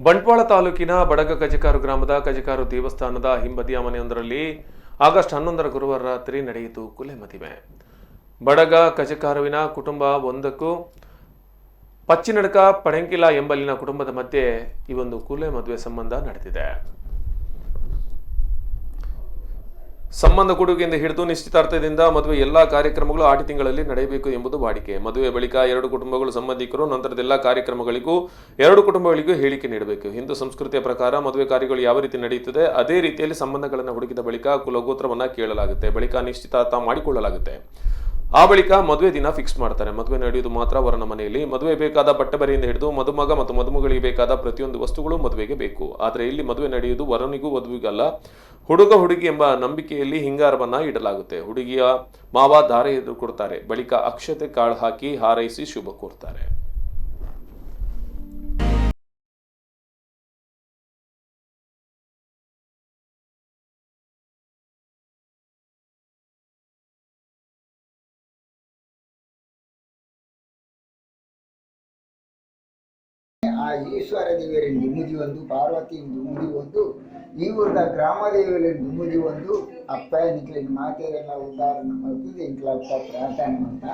ಬಂಟ್ವಾಳ ತಾಲೂಕಿನ ಬಡಗ ಕಜಕಾರು ಗ್ರಾಮದ ಕಜಕಾರು ದೇವಸ್ಥಾನದ ಹಿಂಬದಿಯ ಮನೆಯೊಂದರಲ್ಲಿ ಆಗಸ್ಟ್ 11ರ ಗುರುವಾರ ರಾತ್ರಿ ನಡೆಯಿತು ಕೊಲೆ ಮದುವೆ. ಬಡಗ ಕಜಕಾರುವಿನ ಕುಟುಂಬ ಒಂದಕ್ಕೂ ಪಚ್ಚಿನಡಕ ಪಡೆಂಕಿಲ ಎಂಬಲ್ಲಿನ ಕುಟುಂಬದ ಮಧ್ಯೆ ಈ ಒಂದು ಕೊಲೆ ಮದುವೆ ಸಂಬಂಧ ನಡೆದಿದೆ. ಸಂಬಂಧ ಕೊಡುಗೆಯಿಂದ ಹಿಡಿದು ನಿಶ್ಚಿತಾರ್ಥದಿಂದ ಮದುವೆ ಎಲ್ಲಾ ಕಾರ್ಯಕ್ರಮಗಳು ಆಟಿ ತಿಂಗಳಲ್ಲಿ ನಡೆಯಬೇಕು ಎಂಬುದು ವಾಡಿಕೆ. ಮದುವೆ ಬಳಿಕ ಎರಡು ಕುಟುಂಬಗಳು ಸಂಬಂಧಿಕರು ನಂತರದ ಎಲ್ಲಾ ಕಾರ್ಯಕ್ರಮಗಳಿಗೂ ಎರಡು ಕುಟುಂಬಗಳಿಗೂ ಹೇಳಿಕೆ ನೀಡಬೇಕು. ಹಿಂದೂ ಸಂಸ್ಕೃತಿಯ ಪ್ರಕಾರ ಮದುವೆ ಕಾರ್ಯಗಳು ಯಾವ ರೀತಿ ನಡೆಯುತ್ತದೆ ಅದೇ ರೀತಿಯಲ್ಲಿ ಸಂಬಂಧಗಳನ್ನು ಹುಡುಕಿದ ಬಳಿಕ ಕುಲಗೋತ್ರವನ್ನ ಕೇಳಲಾಗುತ್ತೆ. ಬಳಿಕ ನಿಶ್ಚಿತಾರ್ಥ ಮಾಡಿಕೊಳ್ಳಲಾಗುತ್ತೆ. ಆ ಬಳಿಕ ಮದುವೆ ದಿನ ಫಿಕ್ಸ್ ಮಾಡ್ತಾರೆ. ಮದುವೆ ನಡೆಯುವುದು ಮಾತ್ರ ವರನ ಮನೆಯಲ್ಲಿ. ಮದುವೆ ಬೇಕಾದ ಬಟ್ಟೆ ಬರೆಯಿಂದ ಹಿಡಿದು ಮದುಮಗ ಮತ್ತು ಮದುಮಗಳಿಗೆ ಬೇಕಾದ ಪ್ರತಿಯೊಂದು ವಸ್ತುಗಳು ಮದುವೆಗೆ ಬೇಕು. ಆದರೆ ಇಲ್ಲಿ ಮದುವೆ ನಡೆಯುವುದು ವರನಿಗೂ ವಧುವಿಗಲ್ಲ, ಹುಡುಗ ಹುಡುಗಿ ಎಂಬ ನಂಬಿಕೆಯಲ್ಲಿ ಹಿಂಗಾರವನ್ನ ಇಡಲಾಗುತ್ತೆ. ಹುಡುಗಿಯ ಮಾವ ಧಾರೆ ಎದುರು ಕೊಡ್ತಾರೆ. ಬಳಿಕ ಅಕ್ಷತೆ ಕಾಳು ಹಾಕಿ ಹಾರೈಸಿ ಶುಭ ಕೋರ್ತಾರೆ. ಆ ಈಶ್ವರ ದೇವರ ನಿಮ್ಮದಿ ಒಂದು, ಪಾರ್ವತಿ ನಿಮ್ಮದಿ ಒಂದು, ಈ ಊರದ ಗ್ರಾಮ ದೇವರ ನಿಮ್ಮದಿ ಒಂದು. ಅಪ್ಪ ನಿಕ್ಲಿನ ಮಾತೆರೆಲ್ಲ ಉದ್ದಾರ ಮಾಡ್ತಿದ್ದು ಇಂಕ್ಲ ಪ್ರಾರ್ಥನೆ ಅಂತ